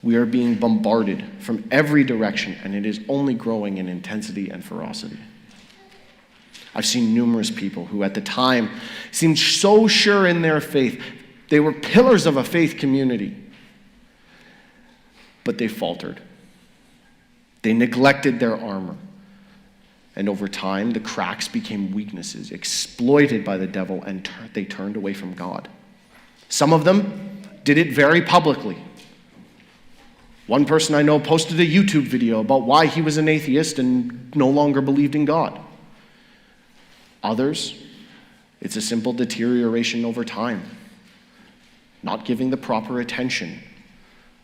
We are being bombarded from every direction, and it is only growing in intensity and ferocity. I've seen numerous people who at the time seemed so sure in their faith. They were pillars of a faith community, but they faltered. They neglected their armor. And over time, the cracks became weaknesses, exploited by the devil, and they turned away from God. Some of them did it very publicly. One person I know posted a YouTube video about why he was an atheist and no longer believed in God. Others, it's a simple deterioration over time, not giving the proper attention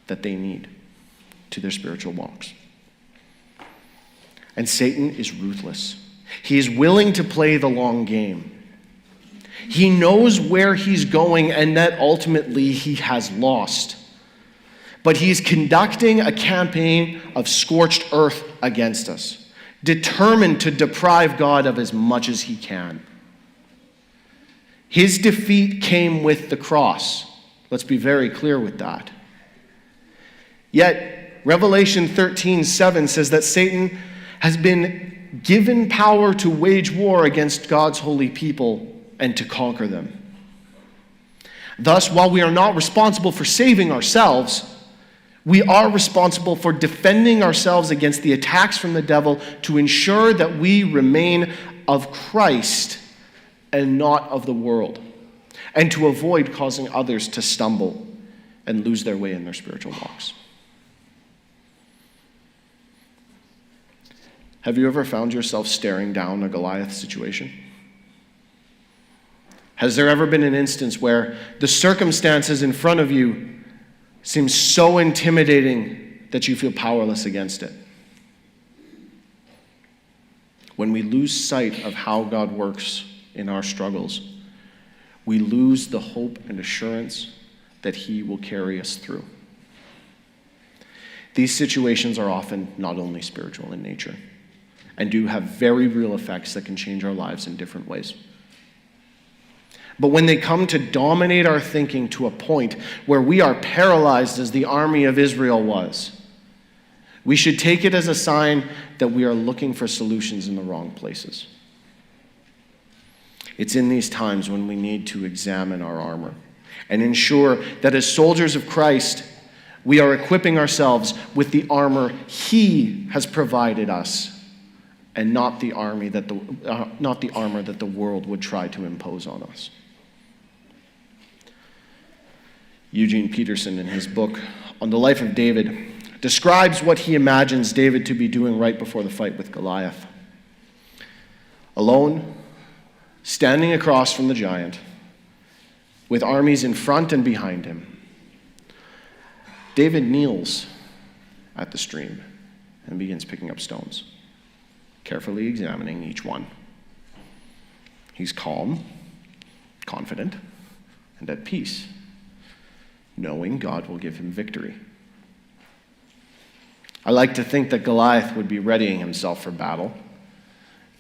that they need to their spiritual walks. And Satan is ruthless. He is willing to play the long game. He knows where he's going and that ultimately he has lost. But he is conducting a campaign of scorched earth against us, determined to deprive God of as much as he can. His defeat came with the cross. Let's be very clear with that. Yet, Revelation 13:7 says that Satan has been given power to wage war against God's holy people and to conquer them. Thus, while we are not responsible for saving ourselves, we are responsible for defending ourselves against the attacks from the devil to ensure that we remain of Christ and not of the world, and to avoid causing others to stumble and lose their way in their spiritual walks. Have you ever found yourself staring down a Goliath situation? Has there ever been an instance where the circumstances in front of you seem so intimidating that you feel powerless against it? When we lose sight of how God works in our struggles, we lose the hope and assurance that he will carry us through. These situations are often not only spiritual in nature, and do have very real effects that can change our lives in different ways. But when they come to dominate our thinking to a point where we are paralyzed as the army of Israel was, we should take it as a sign that we are looking for solutions in the wrong places. It's in these times when we need to examine our armor and ensure that as soldiers of Christ, we are equipping ourselves with the armor he has provided us, and not the armor that the world would try to impose on us. Eugene Peterson, in his book on the life of David, describes what he imagines David to be doing right before the fight with Goliath. Alone, standing across from the giant, with armies in front and behind him, David kneels at the stream and begins picking up stones, carefully examining each one. He's calm, confident, and at peace, knowing God will give him victory. I like to think that Goliath would be readying himself for battle,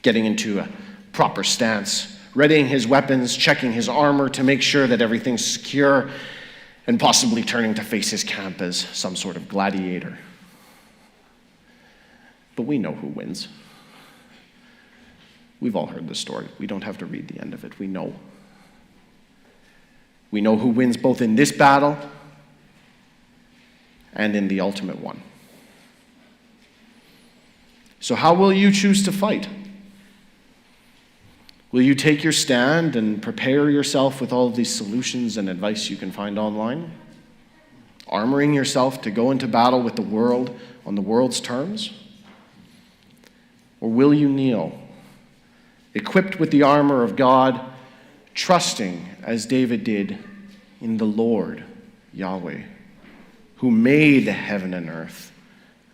getting into a proper stance, readying his weapons, checking his armor to make sure that everything's secure, and possibly turning to face his camp as some sort of gladiator. But we know who wins. We've all heard the story. We don't have to read the end of it. We know. We know who wins both in this battle and in the ultimate one. So how will you choose to fight? Will you take your stand and prepare yourself with all of these solutions and advice you can find online? Armoring yourself to go into battle with the world on the world's terms? Or will you kneel, equipped with the armor of God, trusting, as David did, in the Lord, Yahweh, who made heaven and earth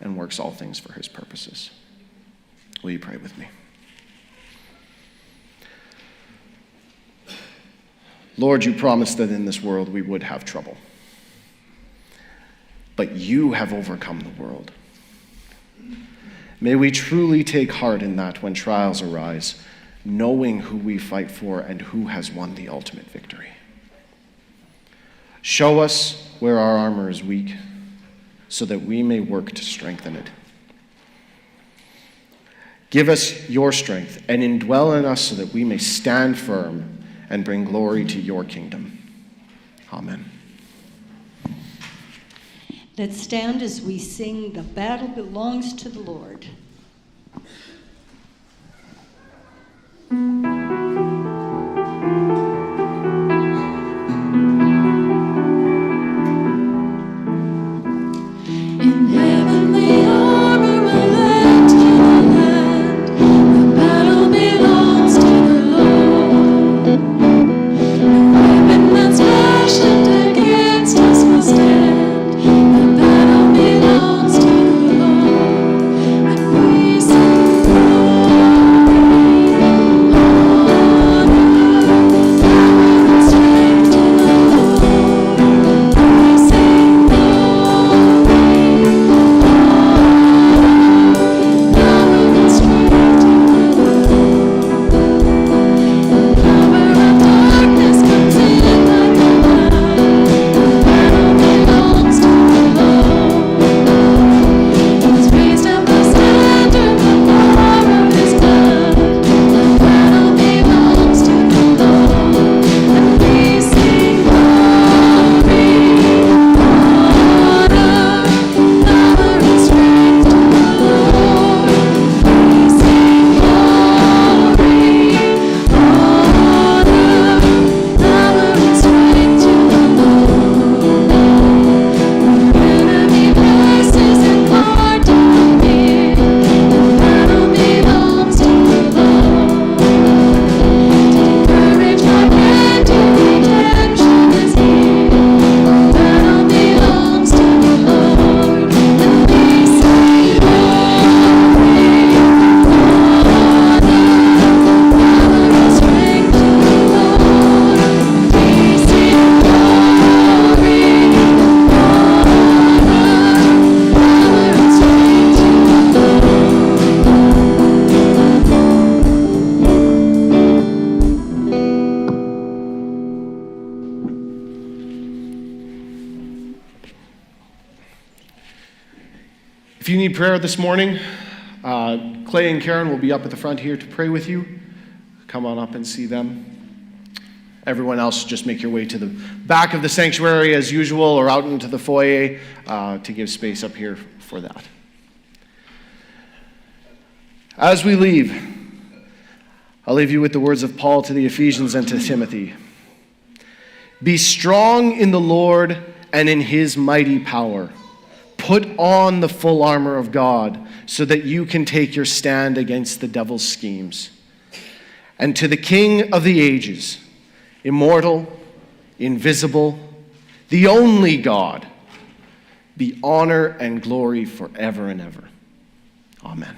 and works all things for his purposes? Will you pray with me? Lord, you promised that in this world we would have trouble, but you have overcome the world. May we truly take heart in that when trials arise, knowing who we fight for and who has won the ultimate victory. Show us where our armor is weak, so that we may work to strengthen it. Give us your strength and indwell in us so that we may stand firm and bring glory to your kingdom. Amen. Let's stand as we sing "The Battle Belongs to the Lord." If you need prayer this morning, Clay and Karen will be up at the front here to pray with you. Come on up and see them. Everyone else, just make your way to the back of the sanctuary as usual or out into the foyer to give space up here for that. As we leave, I'll leave you with the words of Paul to the Ephesians and to Timothy. Be strong in the Lord and in his mighty power. Put on the full armor of God so that you can take your stand against the devil's schemes. And to the King of the ages, immortal, invisible, the only God, be honor and glory forever and ever. Amen.